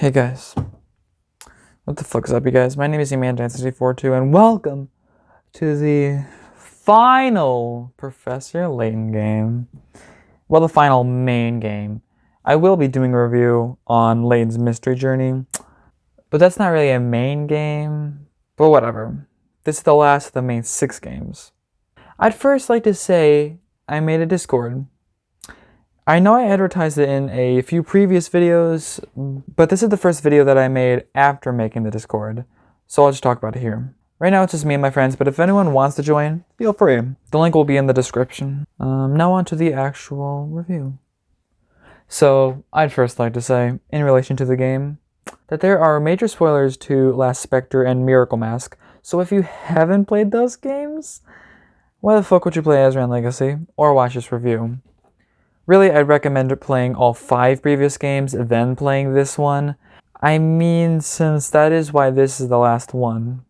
Hey guys, what the fuck is up, you guys? My name is Eman6442 and welcome to the final Professor Layton game. Well, the final main game. I will be doing a review on Layton's Mystery Journey, but that's not really a main game, but whatever. This is the last of the main 6 games. I'd first like to say I made a Discord. I know I advertised it in a few previous videos, but this is the first video that I made after making the Discord, so I'll just talk about it here. Right now it's just me and my friends, but if anyone wants to join, feel free. The link will be in the description. Now on to the actual review. So, I'd first like to say, in relation to the game, that there are major spoilers to Last Spectre and Miracle Mask, so if you haven't played those games, why the fuck would you play Azran Legacy, or watch this review? Really, I'd recommend playing all 5 previous games, then playing this one. I mean, since that is why this is the last one.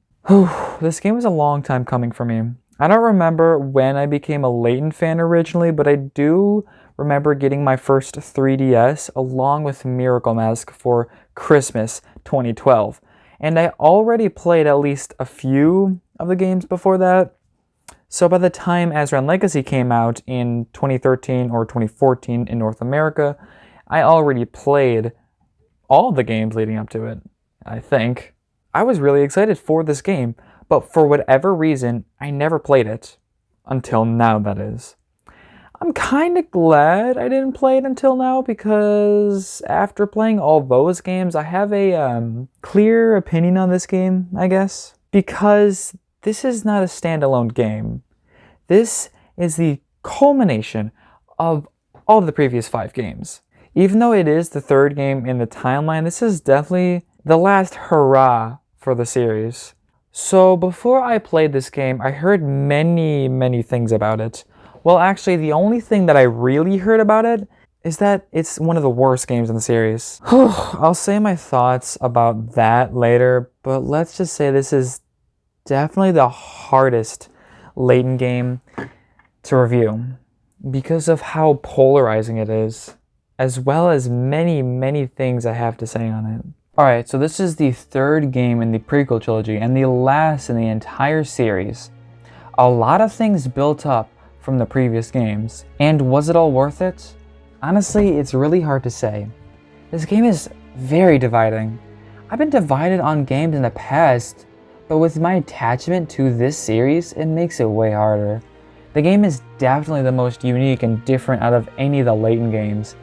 This game was a long time coming for me. I don't remember when I became a Layton fan originally, but I do remember getting my first 3DS along with Miracle Mask for Christmas 2012. And I already played at least a few of the games before that. So by the time Azran Legacy came out in 2013 or 2014 in North America, I already played all the games leading up to it, I think. I was really excited for this game, but for whatever reason, I never played it. Until now, that is. I'm kind of glad I didn't play it until now, because after playing all those games, I have a clear opinion on this game, I guess. Because this is not a standalone game. This is the culmination of all of the previous 5 games. Even though it is the 3rd game in the timeline, this is definitely the last hurrah for the series. So before I played this game, I heard many things about it. Well, actually, the only thing that I really heard about it is that it's one of the worst games in the series. I'll say my thoughts about that later, but let's just say this is definitely the hardest Layton game to review because of how polarizing it is, as well as many things I have to say on it. Alright, so this is the 3rd game in the prequel trilogy and the last in the entire series. A lot of things built up from the previous games, and was it all worth it? Honestly, it's really hard to say. This game is very dividing. I've been divided on games in the past, but with my attachment to this series, it makes it way harder. The game is definitely the most unique and different out of any of the Layton games.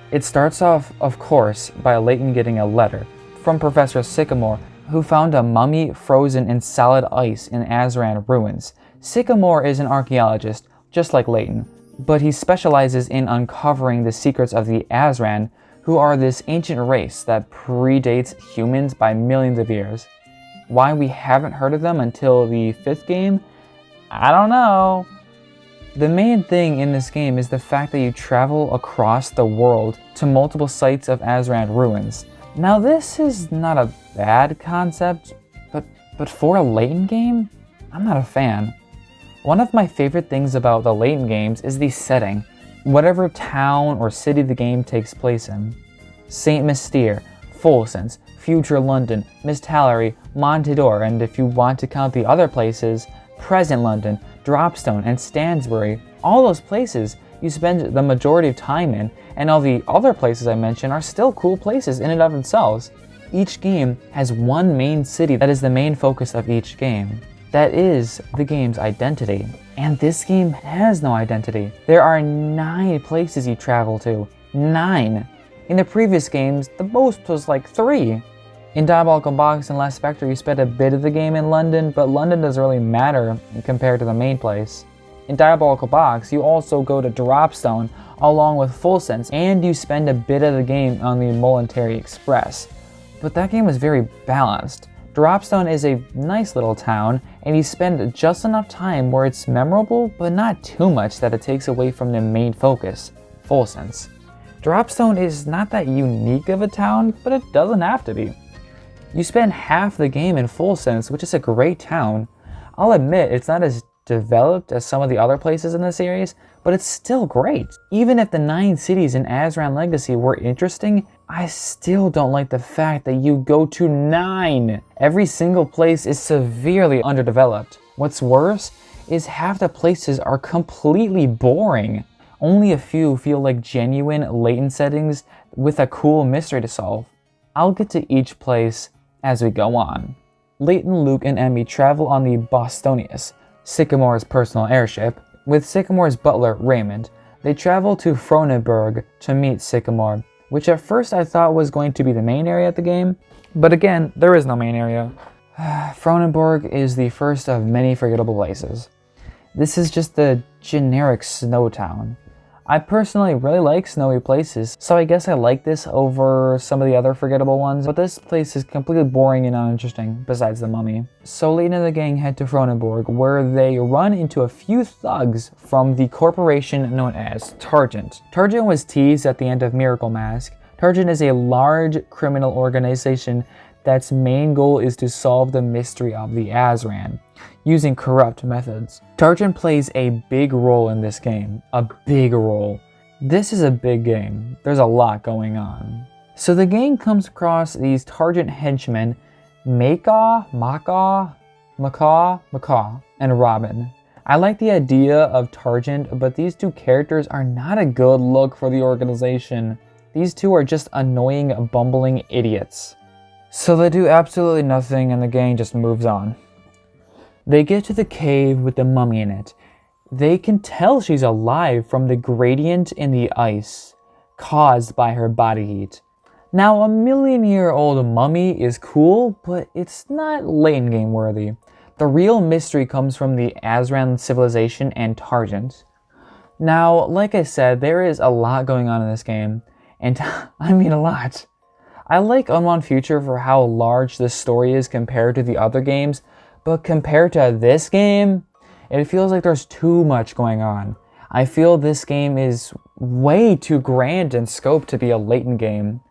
It starts off, of course, by Layton getting a letter from Professor Sycamore, who found a mummy frozen in solid ice in Azran ruins. Sycamore is an archaeologist, just like Layton, but he specializes in uncovering the secrets of the Azran, who are this ancient race that predates humans by millions of years. Why we haven't heard of them until the 5th game? I don't know. The main thing in this game is the fact that you travel across the world to multiple sites of Azran ruins. Now this is not a bad concept, but for a Layton game, I'm not a fan. One of my favorite things about the Layton games is the setting, whatever town or city the game takes place in. St. Mystere, Folsense, Future London, Mistallery, Montador, and if you want to count the other places, Present London, Dropstone, and Stansbury. All those places you spend the majority of time in, and all the other places I mentioned are still cool places in and of themselves. Each game has one main city that is the main focus of each game. That is the game's identity. And this game has no identity. There are 9 places you travel to. 9! In the previous games, the most was like 3. In Diabolical Box and Last Spectre, you spent a bit of the game in London, but London doesn't really matter compared to the main place. In Diabolical Box, you also go to Dropstone along with Folsense, and you spend a bit of the game on the Molentary Express. But that game was very balanced. Dropstone is a nice little town, and you spend just enough time where it's memorable, but not too much that it takes away from the main focus, Folsense. Dropstone is not that unique of a town, but it doesn't have to be. You spend half the game in Folsense, which is a great town. I'll admit, it's not as developed as some of the other places in the series, but it's still great. Even if the 9 cities in Azran Legacy were interesting, I still don't like the fact that you go to 9. Every single place is severely underdeveloped. What's worse is half the places are completely boring. Only a few feel like genuine Layton settings with a cool mystery to solve. I'll get to each place as we go on. Layton, Luke, and Emmy travel on the Bostonius, Sycamore's personal airship. With Sycamore's butler, Raymond, they travel to Fronenberg to meet Sycamore, which at first I thought was going to be the main area of the game, but again, there is no main area. Fronenberg is the first of many forgettable places. This is just the generic snow town. I personally really like snowy places, so I guess I like this over some of the other forgettable ones, but this place is completely boring and uninteresting, besides the mummy. So Layton and the gang head to Fronenberg, where they run into a few thugs from the corporation known as Targent. Targent was teased at the end of Miracle Mask. Targent is a large criminal organization that's main goal is to solve the mystery of the Azran, using corrupt methods. Targent plays a big role in this game, a big role. This is a big game. There's a lot going on. So the gang comes across these Targent henchmen, Macaw, and Robin. I like the idea of Targent, but these two characters are not a good look for the organization. These two are just annoying, bumbling idiots. So they do absolutely nothing and the gang just moves on. They get to the cave with the mummy in it. They can tell she's alive from the gradient in the ice caused by her body heat. Now, a million-year-old mummy is cool, but it's not Layton game worthy. The real mystery comes from the Azran civilization and Targent. Now, like I said, there is a lot going on in this game, and I mean a lot. I like Unwanted Future for how large this story is compared to the other games, but compared to this game, it feels like there's too much going on. I feel this game is way too grand in scope to be a Layton game.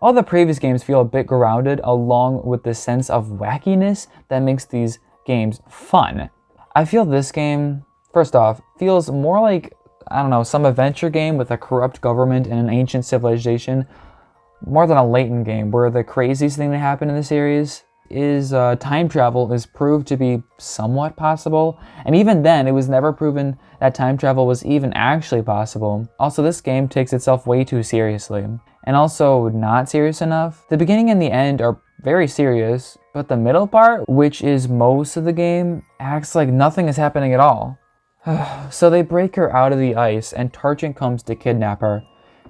All the previous games feel a bit grounded along with the sense of wackiness that makes these games fun. I feel this game, first off, feels more like, I don't know, some adventure game with a corrupt government and an ancient civilization, more than a Layton game, where the craziest thing that happened in the series is time travel is proved to be somewhat possible, and even then it was never proven that time travel was even actually possible. Also, this game takes itself way too seriously, and also not serious enough. The beginning and the end are very serious, but the middle part, which is most of the game, acts like nothing is happening at all. So they break her out of the ice and Targent comes to kidnap her.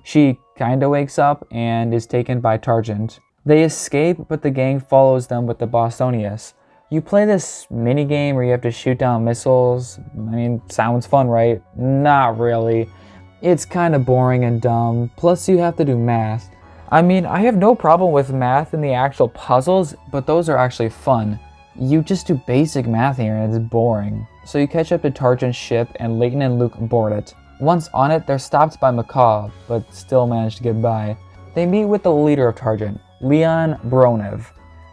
She kinda wakes up and is taken by Targent. They escape, but the gang follows them with the Bostonius. You play this minigame where you have to shoot down missiles. I mean, sounds fun, right? Not really. It's kinda boring and dumb, plus you have to do math. I mean, I have no problem with math in the actual puzzles, but those are actually fun. You just do basic math here and it's boring. So you catch up to Targent's ship and Layton and Luke board it. Once on it, they're stopped by Macaw, but still manage to get by. They meet with the leader of Targent, Leon Bronev.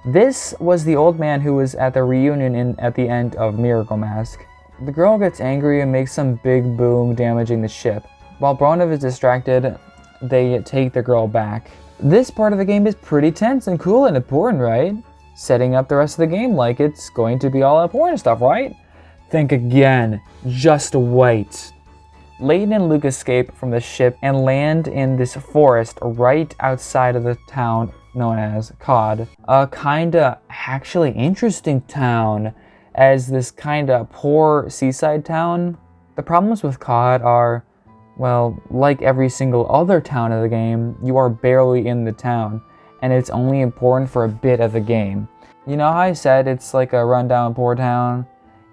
This was the old man who was at the reunion at the end of Miracle Mask. The girl gets angry and makes some big boom damaging the ship. While Bronev is distracted, they take the girl back. This part of the game is pretty tense and cool and important, right? Setting up the rest of the game like it's going to be all important stuff, right? Think again. Just wait. Layton and Luke escape from the ship and land in this forest right outside of the town known as Cod. A kinda actually interesting town, as this kinda poor seaside town. The problems with Cod are, well, like every single other town of the game, you are barely in the town, and it's only important for a bit of the game. You know how I said it's like a rundown poor town?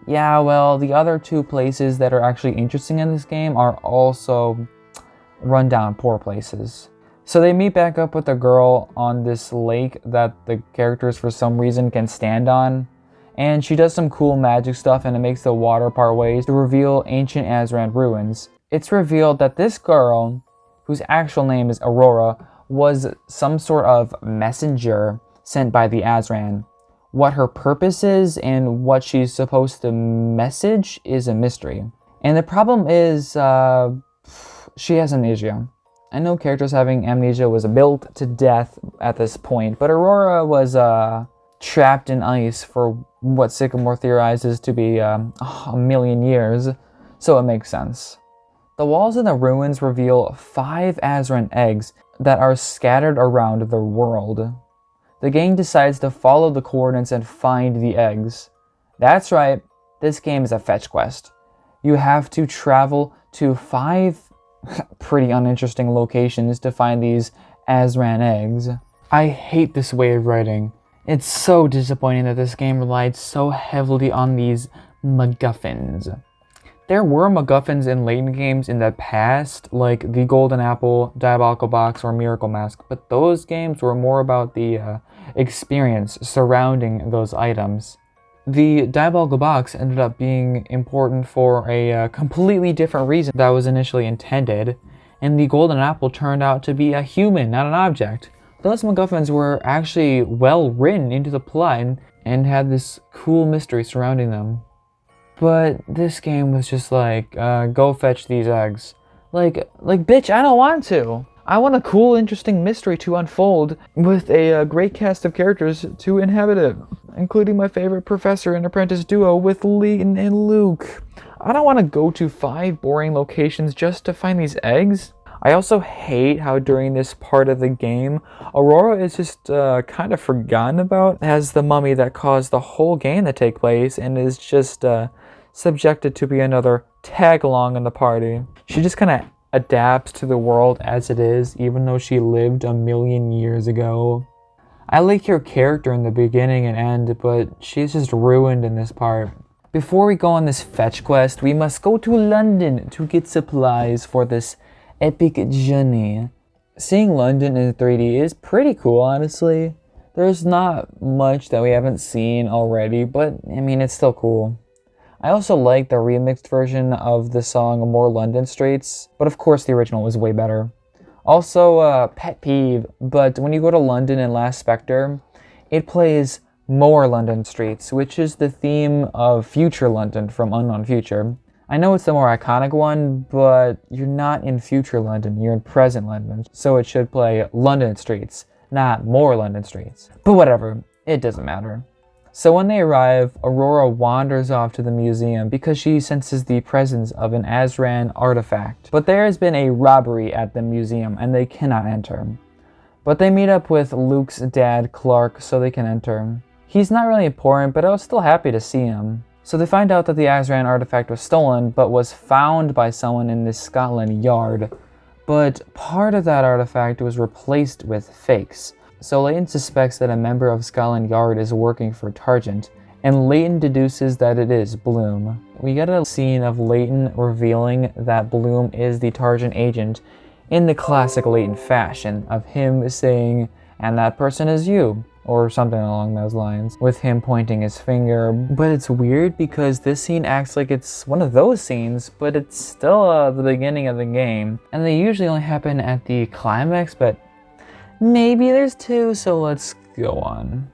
Yeah, well, the other two places that are actually interesting in this game are also rundown poor places. So they meet back up with a girl on this lake that the characters for some reason can stand on. And she does some cool magic stuff and it makes the water part ways to reveal ancient Azran ruins. It's revealed that this girl, whose actual name is Aurora, was some sort of messenger sent by the Azran. what her purpose is and what she's supposed to message is a mystery. And the problem is she has amnesia. I know characters having amnesia was built to death at this point, but Aurora was trapped in ice for what Sycamore theorizes to be a million years, so it makes sense. The walls in the ruins reveal 5 Azran eggs that are scattered around the world. The gang decides to follow the coordinates and find the eggs. That's right, this game is a fetch quest. You have to travel to 5 pretty uninteresting locations to find these Azran eggs. I hate this way of writing. It's so disappointing that this game relied so heavily on these MacGuffins. There were MacGuffins in Layton games in the past, like the Golden Apple, Diabolical Box, or Miracle Mask, but those games were more about the experience surrounding those items. The Diabolical Box ended up being important for a completely different reason that was initially intended, and the Golden Apple turned out to be a human, not an object. Those MacGuffins were actually well written into the plot and had this cool mystery surrounding them. But this game was just like, go fetch these eggs. Like, bitch, I don't want to. I want a cool, interesting mystery to unfold with a great cast of characters to inhabit it, including my favorite professor and apprentice duo with Layton and Luke. I don't want to go to 5 boring locations just to find these eggs. I also hate how during this part of the game, Aurora is just kind of forgotten about as the mummy that caused the whole game to take place and is just subjected to be another tag-along in the party. She just kind of adapts to the world as it is, even though she lived a million years ago. I like her character in the beginning and end, but she's just ruined in this part. Before we go on this fetch quest, we must go to London to get supplies for this epic journey. Seeing London in 3D is pretty cool, honestly. There's not much that we haven't seen already, but I mean, it's still cool. I also like the remixed version of the song More London Streets, but of course the original was way better. Also, pet peeve, but when you go to London in Last Spectre, it plays More London Streets, which is the theme of Future London from Unknown Future. I know it's the more iconic one, but you're not in Future London, you're in present London, so it should play London Streets, not More London Streets. But whatever, it doesn't matter. So when they arrive, Aurora wanders off to the museum because she senses the presence of an Azran artifact. But there has been a robbery at the museum and they cannot enter. But they meet up with Luke's dad, Clark, so they can enter. He's not really important, but I was still happy to see him. So they find out that the Azran artifact was stolen, but was found by someone in this Scotland Yard. But part of that artifact was replaced with fakes. So Layton suspects that a member of Scotland Yard is working for Targent, and Layton deduces that it is Bloom. We get a scene of Layton revealing that Bloom is the Targent agent in the classic Layton fashion of him saying, "And that person is you," or something along those lines, with him pointing his finger. But it's weird because this scene acts like it's one of those scenes, but it's still the beginning of the game, and they usually only happen at the climax, but maybe there's 2, so let's go on.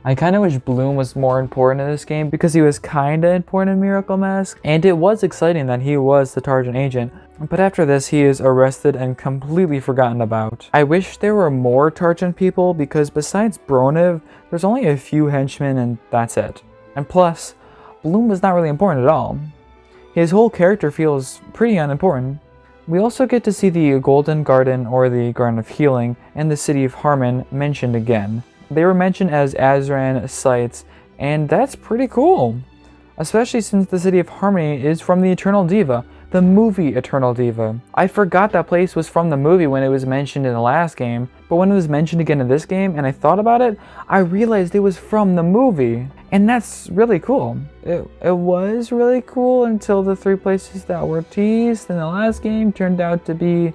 I kind of wish Bloom was more important in this game because he was kind of important in Miracle Mask, and it was exciting that he was the Targent agent, but after this he is arrested and completely forgotten about. I wish there were more Targent people because besides Broniv, there's only a few henchmen and that's it. And plus, Bloom was not really important at all. His whole character feels pretty unimportant. We also get to see the Golden Garden, or the Garden of Healing, and the City of Harmon mentioned again. They were mentioned as Azran sites, and that's pretty cool. Especially since the City of Harmony is from the Eternal Diva, the movie Eternal Diva. I forgot that place was from the movie when it was mentioned in the last game, but when it was mentioned again in this game and I thought about it, I realized it was from the movie. And that's really cool. It was really cool until the 3 places that were teased in the last game turned out to be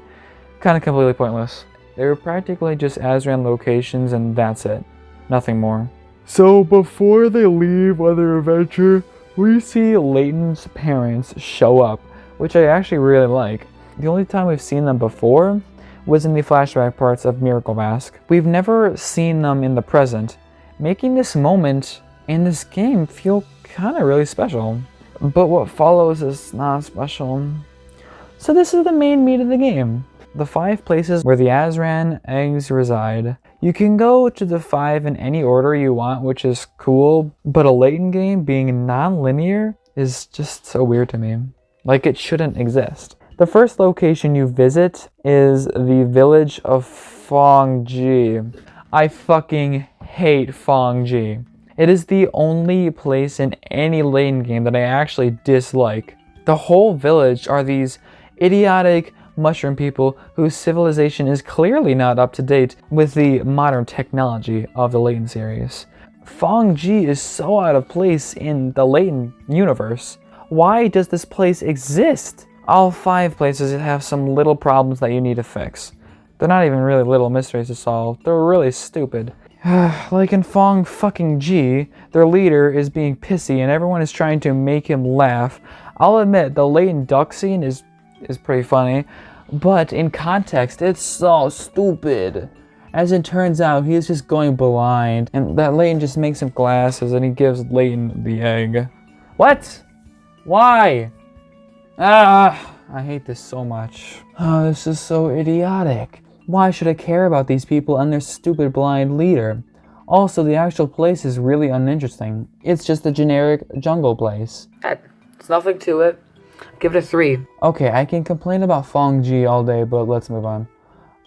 kind of completely pointless. They were practically just Azran locations and that's it. Nothing more. So before they leave on their adventure, we see Layton's parents show up, which I actually really like. The only time we've seen them before was in the flashback parts of Miracle Mask. We've never seen them in the present, making this moment in this game feel kind of really special. But what follows is not special. So this is the main meat of the game. The 5 places where the Azran eggs reside. You can go to the 5 in any order you want, which is cool, but a Layton game being non-linear is just so weird to me. Like, it shouldn't exist. The first location you visit is the village of Fongji. I fucking hate Fongji. It is the only place in any Layton game that I actually dislike. The whole village are these idiotic mushroom people whose civilization is clearly not up to date with the modern technology of the Layton series. Fongji is so out of place in the Layton universe. Why does this place exist? All 5 places have some little problems that you need to fix. They're not even really little mysteries to solve. They're really stupid. Like in Fong-fucking-G, their leader is being pissy and everyone is trying to make him laugh. I'll admit, the Layton duck scene is pretty funny, but in context, it's so stupid. As it turns out, he is just going blind, and that Layton just makes him glasses and he gives Layton the egg. What? Why? I hate this so much. Oh, this is so idiotic. Why should I care about these people and their stupid blind leader? Also, the actual place is really uninteresting. It's just a generic jungle place. It's nothing to it. Give it a 3. Okay, I can complain about Fongji all day, but let's move on.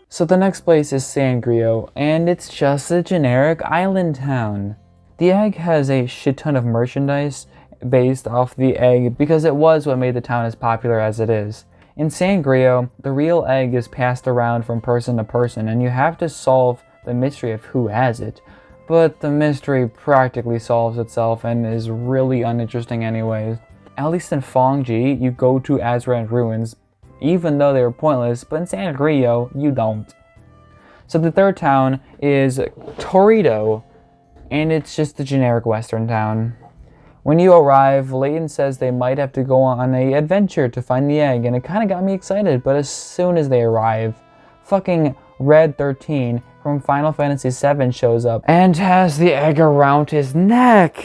So the next place is Sangrio, and it's just a generic island town. The egg has a shit ton of merchandise based off the egg because it was what made the town as popular as it is. In Sangrio, the real egg is passed around from person to person, and you have to solve the mystery of who has it. But the mystery practically solves itself and is really uninteresting anyways. At least in Fongji, you go to Azran ruins, even though they were pointless, but in Sangrio, you don't. So the third town is Torito, and it's just a generic western town. When you arrive, Layton says they might have to go on an adventure to find the egg, and it kind of got me excited, but as soon as they arrive, fucking Red 13 from Final Fantasy VII shows up and has the egg around his neck.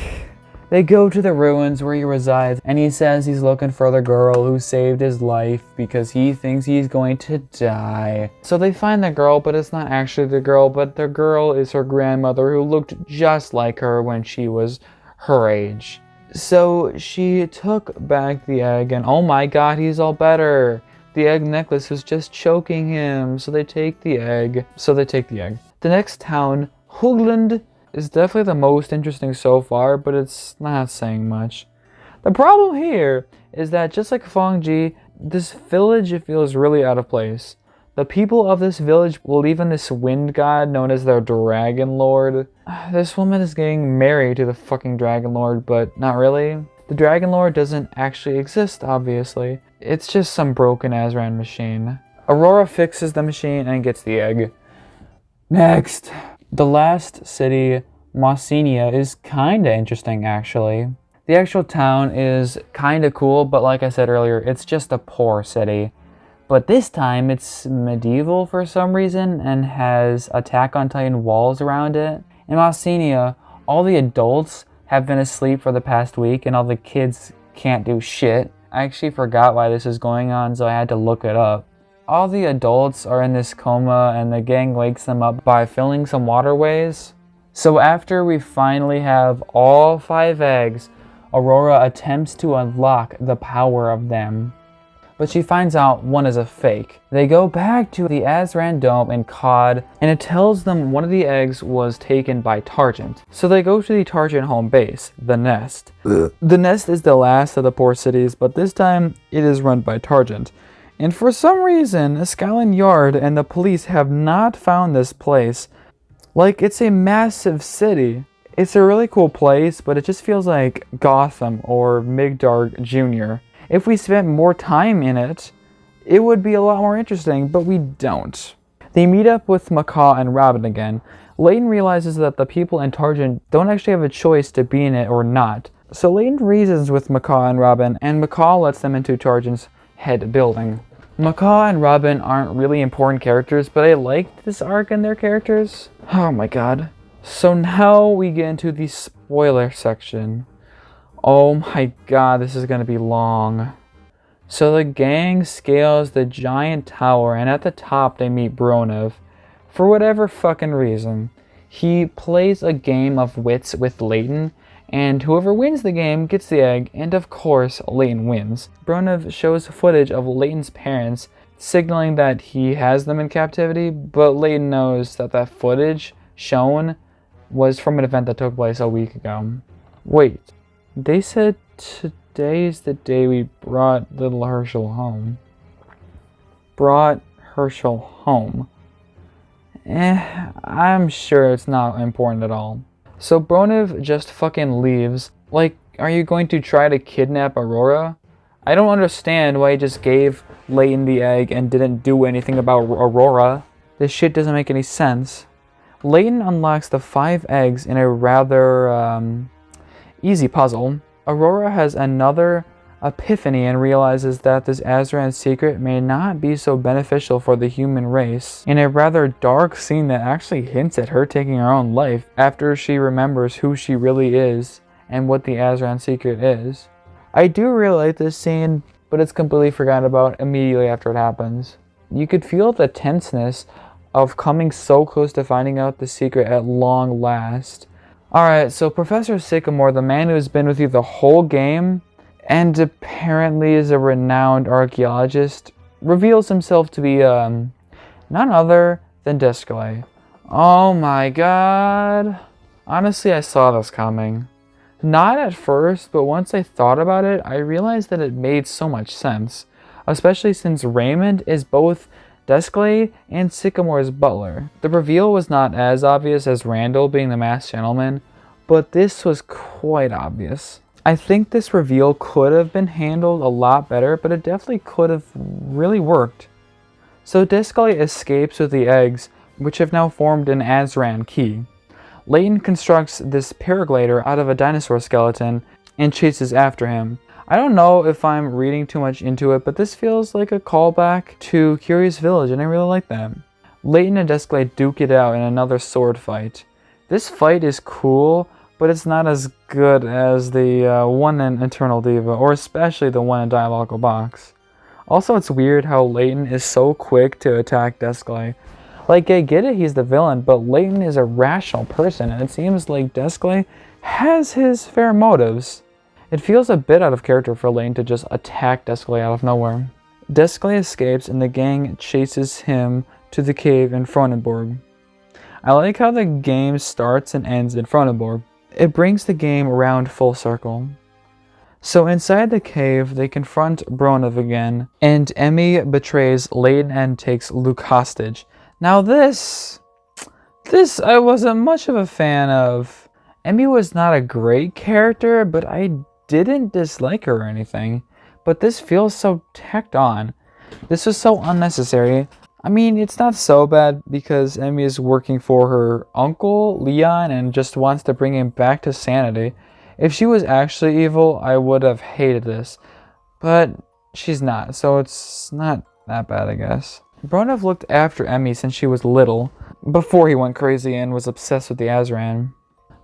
They go to the ruins where he resides, and he says he's looking for the girl who saved his life because he thinks he's going to die. So they find the girl, but it's not actually the girl, but the girl is her grandmother who looked just like her when she was her age. So she took back the egg, and oh my god, he's all better. The egg necklace was just choking him, so they take the egg. The next town, Hoogland, is definitely the most interesting so far, but it's not saying much. The problem here is that just like Fongji, this village feels really out of place. The people of this village believe in this wind god known as their Dragon Lord. This woman is getting married to the fucking Dragon Lord, but not really. The Dragon Lord doesn't actually exist, obviously. It's just some broken Azran machine. Aurora fixes the machine and gets the egg. Next. The last city, Mausinia, is kinda interesting actually. The actual town is kinda cool, but like I said earlier, it's just a poor city. But this time it's medieval for some reason and has Attack on Titan walls around it. In Mausinia, all the adults have been asleep for the past week and all the kids can't do shit. I actually forgot why this is going on, so I had to look it up. All the adults are in this coma and the gang wakes them up by filling some waterways. So after we finally have all 5 eggs, Aurora attempts to unlock the power of them. But she finds out one is a fake. They go back to the Azran Dome in COD, and it tells them one of the eggs was taken by Targent. So they go to the Targent home base, the Nest. The Nest is the last of the poor cities, but this time it is run by Targent. And for some reason, Scotland Yard and the police have not found this place. Like, it's a massive city. It's a really cool place, but it just feels like Gotham or Migdarg Jr. If we spent more time in it, it would be a lot more interesting, but we don't. They meet up with Macaw and Robin again. Layton realizes that the people in Targent don't actually have a choice to be in it or not. So Layton reasons with Macaw and Robin, and Macaw lets them into Targent's head building. Macaw and Robin aren't really important characters, but I liked this arc in their characters. Oh my god. So now we get into the spoiler section. Oh my god, this is gonna be long. So the gang scales the giant tower, and at the top they meet Bronov. For whatever fucking reason, he plays a game of wits with Layton, and whoever wins the game gets the egg, and of course, Layton wins. Bronov shows footage of Layton's parents, signaling that he has them in captivity, but Layton knows that that footage shown was from an event that took place a week ago. Wait, they said today is the day we brought little Herschel home. Brought Herschel home. I'm sure it's not important at all. So Bronov just fucking leaves. Like, are you going to try to kidnap Aurora? I don't understand why he just gave Layton the egg and didn't do anything about Aurora. This shit doesn't make any sense. Layton unlocks the 5 eggs in a rather easy puzzle. Aurora has another epiphany and realizes that this Azran secret may not be so beneficial for the human race, in a rather dark scene that actually hints at her taking her own life after she remembers who she really is and what the Azran secret is. I do really like this scene, but it's completely forgotten about immediately after it happens. You could feel the tenseness of coming so close to finding out the secret at long last. Alright, so Professor Sycamore, the man who has been with you the whole game, and apparently is a renowned archaeologist, reveals himself to be none other than Descalay. Oh my god. Honestly, I saw this coming. Not at first, but once I thought about it, I realized that it made so much sense. Especially since Raymond is both Descalay and Sycamore's butler. The reveal was not as obvious as Randall being the masked gentleman, but this was quite obvious. I think this reveal could have been handled a lot better, but it definitely could have really worked. So Descalay escapes with the eggs, which have now formed an Azran key. Layton constructs this paraglider out of a dinosaur skeleton and chases after him. I don't know if I'm reading too much into it, but this feels like a callback to Curious Village, and I really like that. Layton and Descalay duke it out in another sword fight. This fight is cool, but it's not as good as the one in Eternal Diva, or especially the one in Diabolical Box. Also, it's weird how Layton is so quick to attack Descalay. Like, I get it, he's the villain, but Layton is a rational person, and it seems like Descalay has his fair motives. It feels a bit out of character for Layton to just attack Descalay out of nowhere. Descalay escapes, and the gang chases him to the cave in Fronenborg. I like how the game starts and ends in Fronenborg. It brings the game around full circle. So inside the cave, they confront Bronov again, and Emmy betrays Layton and takes Luke hostage. Now this I wasn't much of a fan of. Emmy was not a great character, but I didn't dislike her or anything. But this feels so tacked on. This was so unnecessary. I mean, it's not so bad because Emmy is working for her uncle, Leon, and just wants to bring him back to sanity. If she was actually evil, I would have hated this. But she's not, so it's not that bad, I guess. Bronov looked after Emmy since she was little, before he went crazy and was obsessed with the Azran.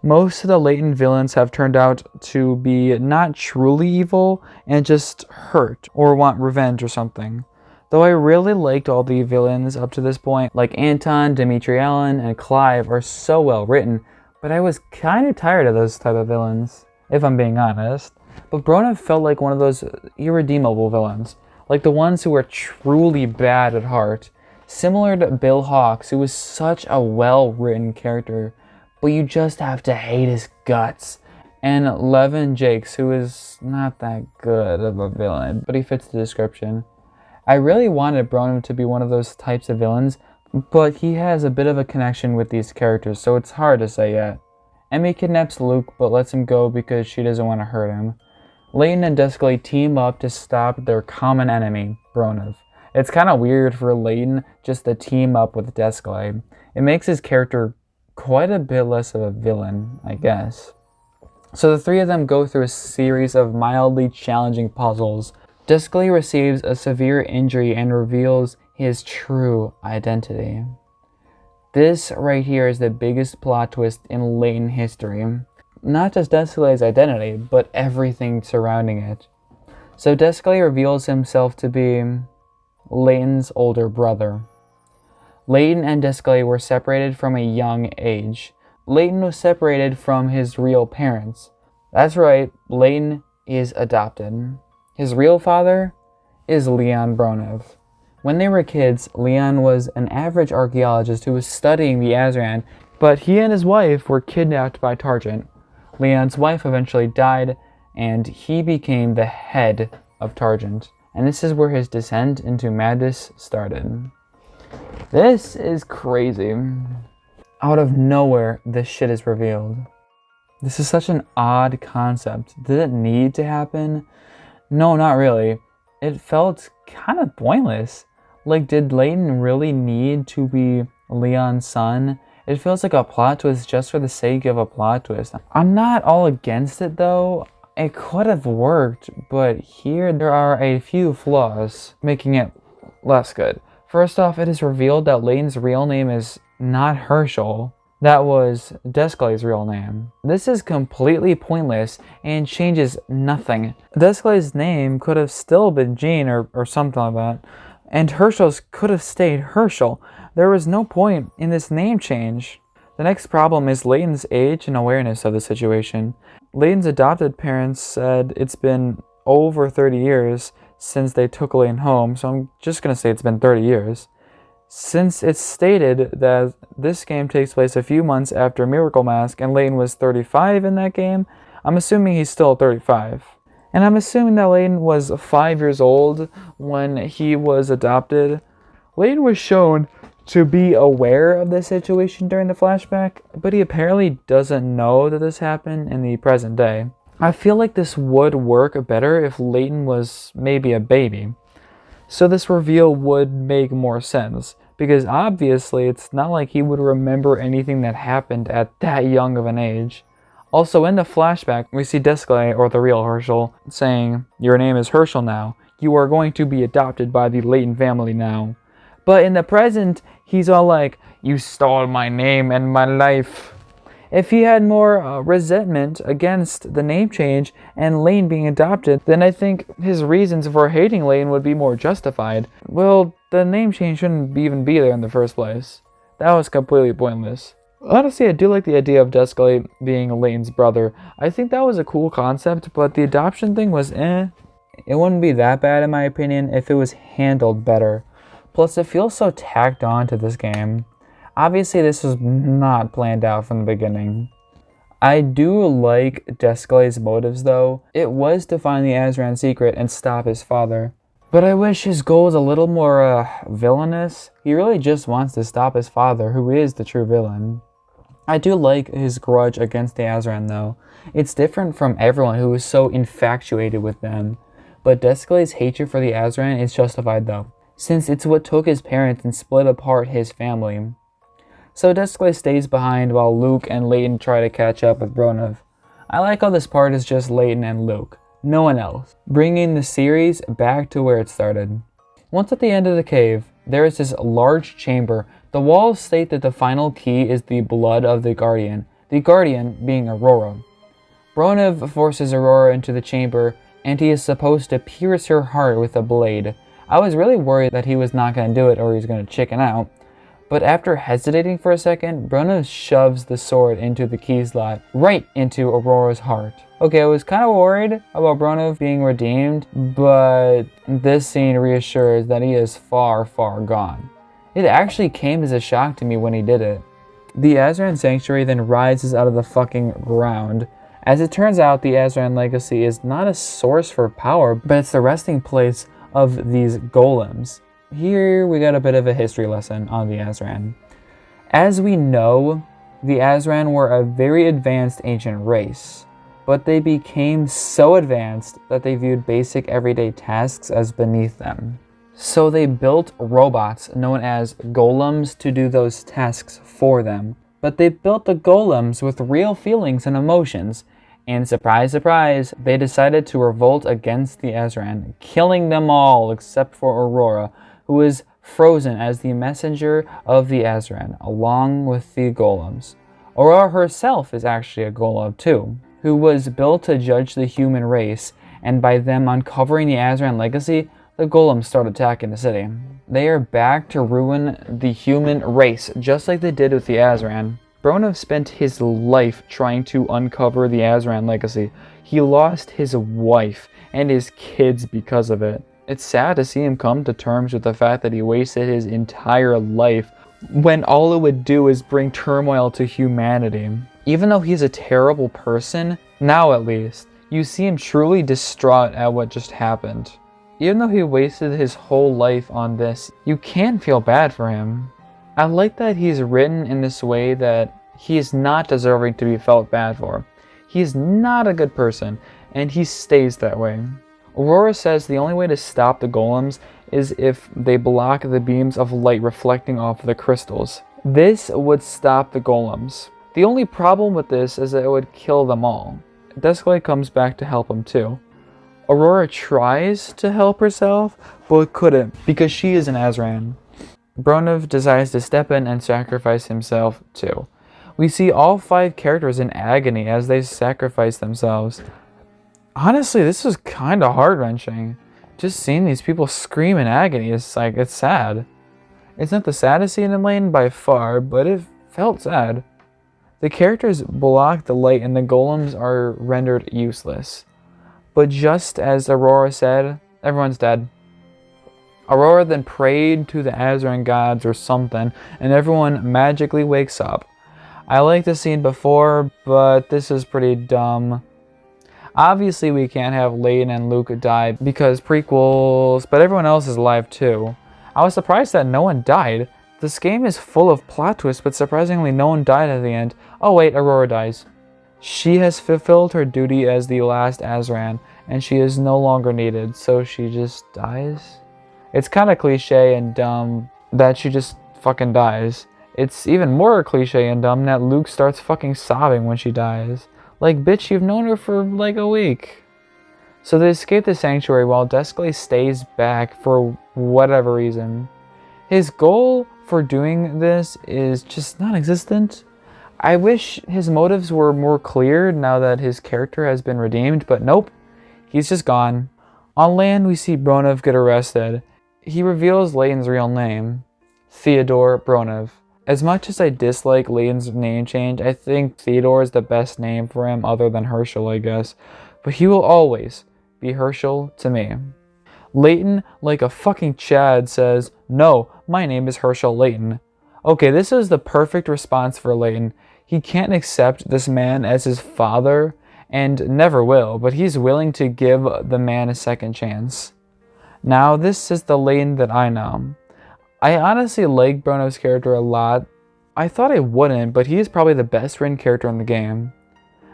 Most of the Layton villains have turned out to be not truly evil and just hurt or want revenge or something. Though I really liked all the villains up to this point, like Anton, Dimitri Allen, and Clive are so well written, but I was kind of tired of those type of villains, if I'm being honest. But Bronov felt like one of those irredeemable villains, like the ones who were truly bad at heart. Similar to Bill Hawks, who was such a well-written character, but you just have to hate his guts. And Levin Jakes, who is not that good of a villain, but he fits the description. I really wanted Bronov to be one of those types of villains, but he has a bit of a connection with these characters, so it's hard to say yet. Emmy kidnaps Luke, but lets him go because she doesn't want to hurt him. Layton and Descalay team up to stop their common enemy, Bronov. It's kind of weird for Layton just to team up with Descalay. It makes his character quite a bit less of a villain, I guess. So the three of them go through a series of mildly challenging puzzles. Descalay receives a severe injury and reveals his true identity. This right here is the biggest plot twist in Layton history. Not just Descale's identity, but everything surrounding it. So Descale reveals himself to be Layton's older brother. Layton and Descale were separated from a young age. Layton was separated from his real parents. That's right, Layton is adopted. His real father is Leon Bronev. When they were kids, Leon was an average archaeologist who was studying the Azran, but he and his wife were kidnapped by Targent. Leon's wife eventually died, and he became the head of Targent. And this is where his descent into madness started. This is crazy. Out of nowhere, this shit is revealed. This is such an odd concept. Did it need to happen? No, not really. It felt kind of pointless. Like, did Layton really need to be Leon's son? It feels like a plot twist just for the sake of a plot twist. I'm not all against it though. It could have worked, but here there are a few flaws, making it less good. First off, it is revealed that Layton's real name is not Herschel. That was Descale's real name. This is completely pointless and changes nothing. Descale's name could have still been Jean or something like that, and Herschel's could have stayed Herschel. There was no point in this name change. The next problem is Layton's age and awareness of the situation. Layton's adopted parents said it's been over 30 years since they took Layton home, so I'm just going to say it's been 30 years. Since it's stated that this game takes place a few months after Miracle Mask and Layton was 35 in that game, I'm assuming he's still 35. And I'm assuming that Layton was 5 years old when he was adopted. Layton was shown to be aware of this situation during the flashback, but he apparently doesn't know that this happened in the present day. I feel like this would work better if Layton was maybe a baby. So this reveal would make more sense, because obviously it's not like he would remember anything that happened at that young of an age. Also, in the flashback, we see Descale, or the real Herschel, saying, "Your name is Herschel now. You are going to be adopted by the Layton family now." But in the present, he's all like, "You stole my name and my life." If he had more resentment against the name change and Layton being adopted, then I think his reasons for hating Layton would be more justified. Well, the name change shouldn't even be there in the first place. That was completely pointless. Honestly, I do like the idea of Descale being Layton's brother. I think that was a cool concept, but the adoption thing was eh. It wouldn't be that bad in my opinion if it was handled better. Plus, it feels so tacked on to this game. Obviously, this was not planned out from the beginning. I do like Descale's motives though. It was to find the Azran secret and stop his father. But I wish his goal was a little more villainous. He really just wants to stop his father, who is the true villain. I do like his grudge against the Azran though. It's different from everyone who is so infatuated with them. But Descale's hatred for the Azran is justified though, since it's what took his parents and split apart his family. So Descale stays behind while Luke and Layton try to catch up with Bronev. I like how this part is just Layton and Luke, no one else, bringing the series back to where it started. Once at the end of the cave, there is this large chamber. The walls state that the final key is the blood of the Guardian being Aurora. Bronev forces Aurora into the chamber, and he is supposed to pierce her heart with a blade. I was really worried that he was not going to do it or he was going to chicken out. But after hesitating for a second, Bronev shoves the sword into the key slot, right into Aurora's heart. Okay, I was kind of worried about Bronev being redeemed, but this scene reassures that he is far, far gone. It actually came as a shock to me when he did it. The Azran Sanctuary then rises out of the fucking ground. As it turns out, the Azran Legacy is not a source for power, but it's the resting place of these golems. Here we got a bit of a history lesson on the Azran. As we know, the Azran were a very advanced ancient race, but they became so advanced that they viewed basic everyday tasks as beneath them. So they built robots known as golems to do those tasks for them. But they built the golems with real feelings and emotions, and surprise, surprise, they decided to revolt against the Azran, killing them all except for Aurora, who is frozen as the messenger of the Azran, along with the golems. Aurora herself is actually a golem too, who was built to judge the human race, and by them uncovering the Azran legacy, the golems start attacking the city. They are back to ruin the human race, just like they did with the Azran. Bronov spent his life trying to uncover the Azran legacy. He lost his wife and his kids because of it. It's sad to see him come to terms with the fact that he wasted his entire life when all it would do is bring turmoil to humanity. Even though he's a terrible person, now at least, you see him truly distraught at what just happened. Even though he wasted his whole life on this, you can feel bad for him. I like that he's written in this way that he is not deserving to be felt bad for. He is not a good person, and he stays that way. Aurora says the only way to stop the golems is if they block the beams of light reflecting off the crystals. This would stop the golems. The only problem with this is that it would kill them all. Desclée comes back to help him too. Aurora tries to help herself, but couldn't because she is an Azran. Bronov decides to step in and sacrifice himself too. We see all 5 characters in agony as they sacrifice themselves. Honestly, this was kind of heart-wrenching. Just seeing these people scream in agony is like, it's sad. It's not the saddest scene in Layton by far, but it felt sad. The characters block the light and the golems are rendered useless. But just as Aurora said, everyone's dead. Aurora then prayed to the Azran gods or something, and everyone magically wakes up. I liked the scene before, but this is pretty dumb. Obviously, we can't have Layton and Luke die because prequels, but everyone else is alive too. I was surprised that no one died. This game is full of plot twists, but surprisingly no one died at the end. Oh wait, Aurora dies. She has fulfilled her duty as the last Azran, and she is no longer needed, so she just dies? It's kind of cliche and dumb that she just fucking dies. It's even more cliche and dumb that Luke starts fucking sobbing when she dies. Like, bitch, you've known her for like a week. So they escape the sanctuary while Desclée stays back for whatever reason. His goal for doing this is just non-existent. I wish his motives were more clear now that his character has been redeemed, but nope, he's just gone. On land, we see Bronov get arrested. He reveals Layton's real name, Theodore Bronov. As much as I dislike Layton's name change, I think Theodore is the best name for him other than Herschel, I guess. But he will always be Herschel to me. Leighton, like a fucking Chad, says, "No, my name is Herschel Layton." Okay, this is the perfect response for Layton. He can't accept this man as his father, and never will, but he's willing to give the man a second chance. Now, this is the Layton that I know. I honestly like Bronov's character a lot. I thought I wouldn't, but he is probably the best written character in the game.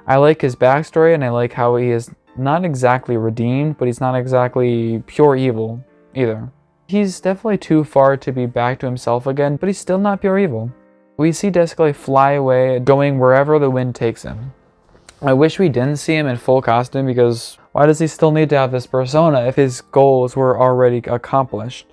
I like his backstory, and I like how he is not exactly redeemed, but he's not exactly pure evil either. He's definitely too far to be back to himself again, but he's still not pure evil. We see Desclée fly away, going wherever the wind takes him. I wish we didn't see him in full costume, because why does he still need to have this persona if his goals were already accomplished?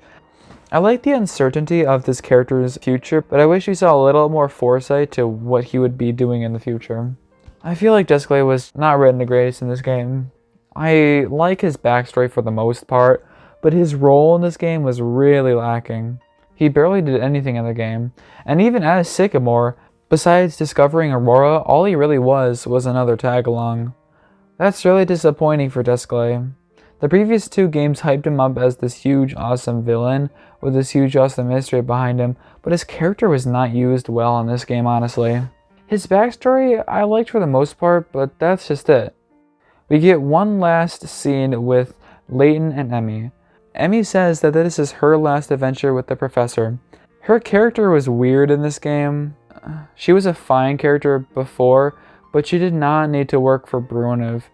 I like the uncertainty of this character's future, but I wish we saw a little more foresight to what he would be doing in the future. I feel like Desclée was not written the greatest in this game. I like his backstory for the most part, but his role in this game was really lacking. He barely did anything in the game, and even as Sycamore, besides discovering Aurora, all he really was another tag-along. That's really disappointing for Desclée. The previous 2 games hyped him up as this huge, awesome villain with this huge, awesome mystery behind him, but his character was not used well in this game, honestly. His backstory I liked for the most part, but that's just it. We get one last scene with Layton and Emmy. Emmy says that this is her last adventure with the professor. Her character was weird in this game. She was a fine character before, but she did not need to work for Bronov.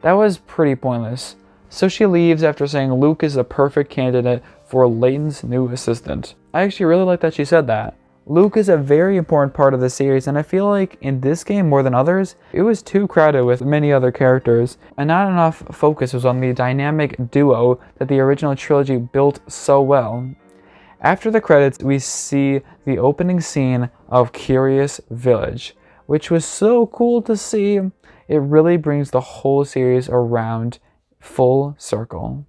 That was pretty pointless. So she leaves after saying Luke is the perfect candidate for Layton's new assistant. I actually really like that she said that. Luke is a very important part of the series, and I feel like in this game more than others, it was too crowded with many other characters, and not enough focus was on the dynamic duo that the original trilogy built so well. After the credits, we see the opening scene of Curious Village, which was so cool to see. It really brings the whole series around full circle.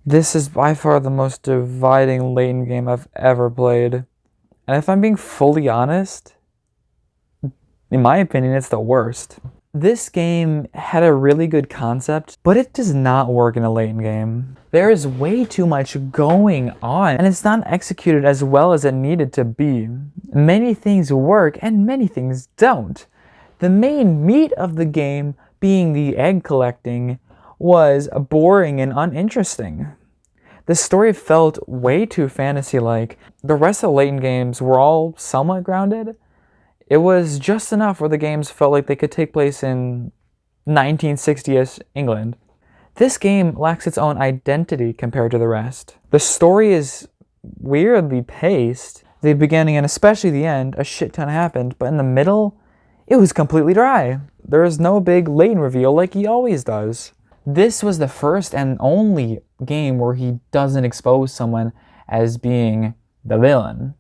This is by far the most dividing Layton game I've ever played. And if I'm being fully honest, in my opinion, it's the worst. This game had a really good concept, but it does not work in a Layton game. There is way too much going on, and it's not executed as well as it needed to be. Many things work, and many things don't. The main meat of the game, being the egg collecting, was boring and uninteresting. The story felt way too fantasy-like. The rest of the Layton games were all somewhat grounded. It was just enough where the games felt like they could take place in 1960s England. This game lacks its own identity compared to the rest. The story is weirdly paced. The beginning and especially the end, a shit ton happened, but in the middle, it was completely dry. There is no big Layton reveal like he always does. This was the first and only game where he doesn't expose someone as being the villain.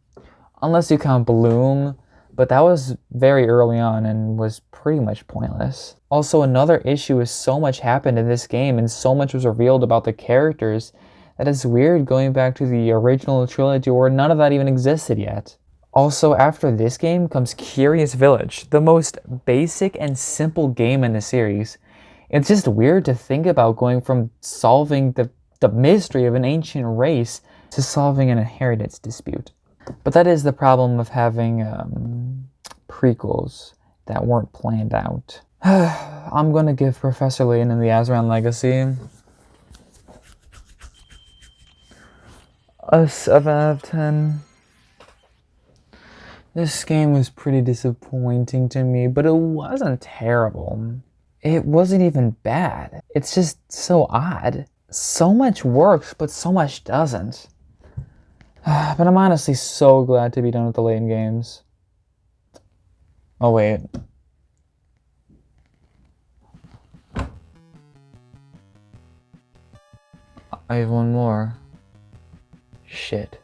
Unless you count Bloom, but that was very early on and was pretty much pointless. Also, another issue is so much happened in this game and so much was revealed about the characters that it's weird going back to the original trilogy where none of that even existed yet. Also, after this game comes Curious Village, the most basic and simple game in the series. It's just weird to think about going from solving the mystery of an ancient race to solving an inheritance dispute. But that is the problem of having prequels that weren't planned out. I'm gonna give Professor Layton and the Azran Legacy a 7 out of 10. This game was pretty disappointing to me, but it wasn't terrible. It wasn't even bad. It's just so odd. So much works, but so much doesn't. But I'm honestly so glad to be done with the Layton games. Oh, wait. I have one more. Shit.